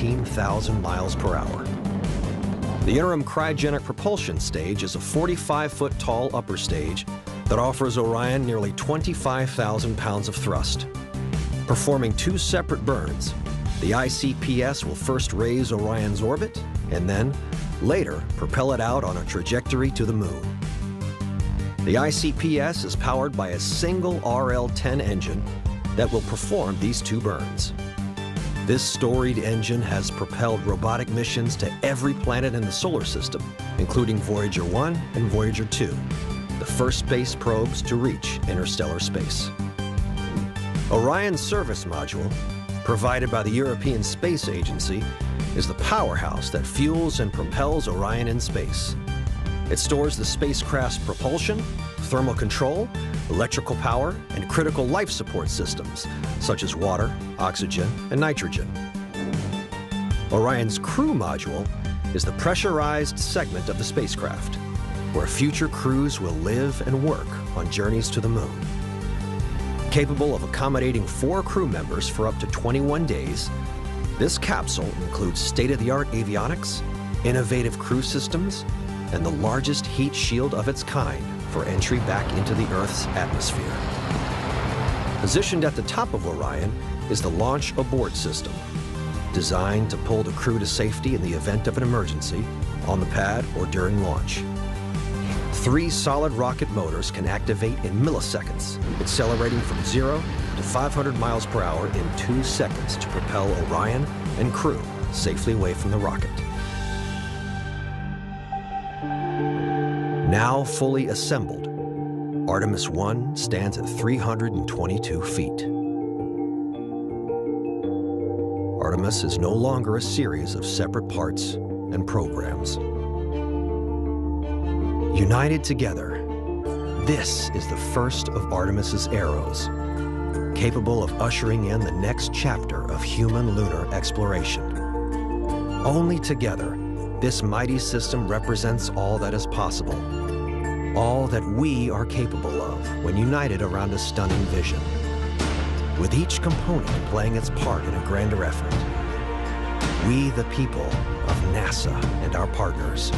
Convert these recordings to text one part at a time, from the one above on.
15,000 miles per hour. The interim cryogenic propulsion stage is a 45-foot tall upper stage that offers Orion nearly 25,000 pounds of thrust. Performing two separate burns, the ICPS will first raise Orion's orbit and then, later, propel it out on a trajectory to the moon. The ICPS is powered by a single RL-10 engine that will perform these two burns. This storied engine has propelled robotic missions to every planet in the solar system, including Voyager 1 and Voyager 2, the first space probes to reach interstellar space. Orion's service module, provided by the European Space Agency, is the powerhouse that fuels and propels Orion in space. It stores the spacecraft's propulsion, thermal control, electrical power, and critical life support systems, such as water, oxygen, and nitrogen. Orion's crew module is the pressurized segment of the spacecraft, where future crews will live and work on journeys to the moon. Capable of accommodating 4 crew members for up to 21 days, this capsule includes state-of-the-art avionics, innovative crew systems, and the largest heat shield of its kind for entry back into the Earth's atmosphere. Positioned at the top of Orion is the Launch Abort System, designed to pull the crew to safety in the event of an emergency, on the pad or during launch. 3 solid rocket motors can activate in milliseconds, accelerating from 0 to 500 miles per hour in 2 seconds to propel Orion and crew safely away from the rocket. Now fully assembled, Artemis 1 stands at 322 feet. Artemis is no longer a series of separate parts and programs. United together, this is the first of Artemis's arrows, capable of ushering in the next chapter of human lunar exploration. Only together, this mighty system represents all that is possible, all that we are capable of when united around a stunning vision, with each component playing its part in a grander effort. We, the people of NASA and our partners,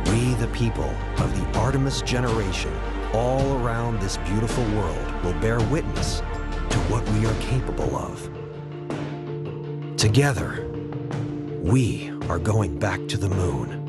we, the people of the Artemis generation, all around this beautiful world, will bear witness to what we are capable of. Together, we are going back to the moon.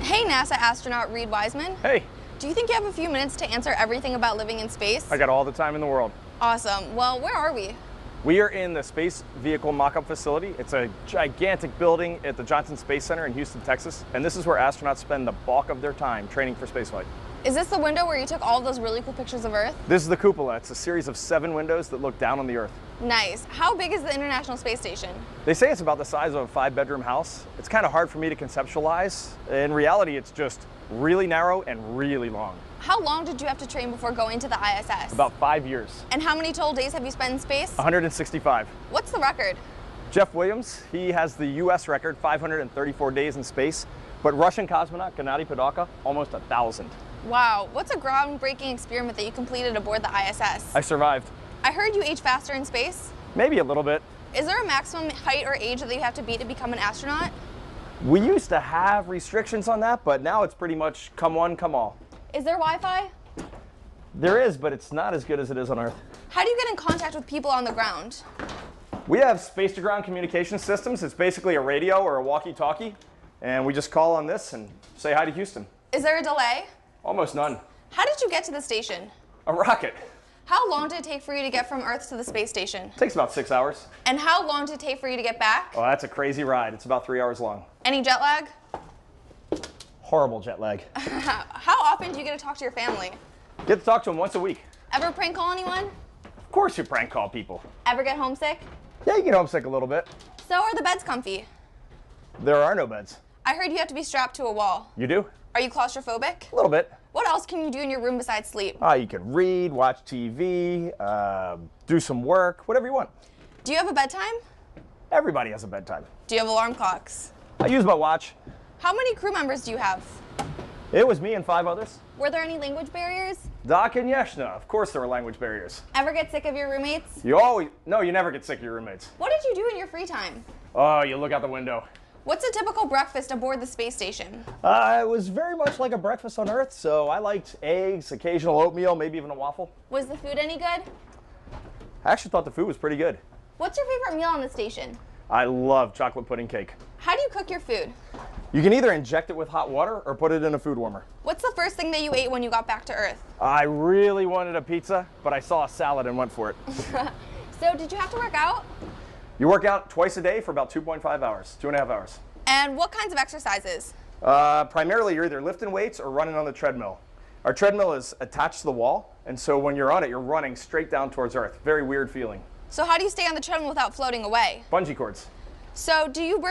Hey, NASA astronaut Reed Wiseman. Hey. Do you think you have a few minutes to answer everything about living in space? I got all the time in the world. Awesome. Well, where are we? We are in the Space Vehicle Mock-Up Facility. It's a gigantic building at the Johnson Space Center in Houston, Texas. And this is where astronauts spend the bulk of their time training for spaceflight. Is this the window where you took all of those really cool pictures of Earth? This is the cupola. It's a series of 7 windows that look down on the Earth. Nice. How big is the International Space Station? They say it's about the size of a 5-bedroom house. It's kind of hard for me to conceptualize. In reality, it's just really narrow and really long. How long did you have to train before going to the ISS? About 5 years. And how many total days have you spent in space? 165. What's the record? Jeff Williams, he has the US record, 534 days in space. But Russian cosmonaut Gennady Padalka, almost 1,000. Wow. What's a groundbreaking experiment that you completed aboard the ISS? I survived. I heard you age faster in space. Maybe a little bit. Is there a maximum height or age that you have to be to become an astronaut? We used to have restrictions on that, but now it's pretty much come one, come all. Is there Wi-Fi? There is, but it's not as good as it is on Earth. How do you get in contact with people on the ground? We have space-to-ground communication systems. It's basically a radio or a walkie-talkie, and we just call on this and say hi to Houston. Is there a delay? Almost none. How did you get to the station? A rocket. How long did it take for you to get from Earth to the space station? Takes about 6 hours. And how long did it take for you to get back? Oh, that's a crazy ride. It's about 3 hours long. Any jet lag? Horrible jet lag. How often do you get to talk to your family? Get to talk to them once a week. Ever prank call anyone? Of course you prank call people. Ever get homesick? Yeah, you get homesick a little bit. So are the beds comfy? There are no beds. I heard you have to be strapped to a wall. You do? Are you claustrophobic? A little bit. What else can you do in your room besides sleep? You can read, watch TV, do some work, whatever you want. Do you have a bedtime? Everybody has a bedtime. Do you have alarm clocks? I use my watch. How many crew members do you have? It was me and 5 others. Were there any language barriers? Doc and Yeshna, of course there were language barriers. Ever get sick of your roommates? No, you never get sick of your roommates. What did you do in your free time? Oh, you look out the window. What's a typical breakfast aboard the space station? It was very much like a breakfast on Earth, so I liked eggs, occasional oatmeal, maybe even a waffle. Was the food any good? I actually thought the food was pretty good. What's your favorite meal on the station? I love chocolate pudding cake. How do you cook your food? You can either inject it with hot water or put it in a food warmer. What's the first thing that you ate when you got back to Earth? I really wanted a pizza, but I saw a salad and went for it. So did you have to work out? You work out twice a day for about 2.5 hours, 2.5 hours. And what kinds of exercises? Primarily, you're either lifting weights or running on the treadmill. Our treadmill is attached to the wall, and so when you're on it, you're running straight down towards Earth. Very weird feeling. So how do you stay on the treadmill without floating away? Bungee cords. So do you burn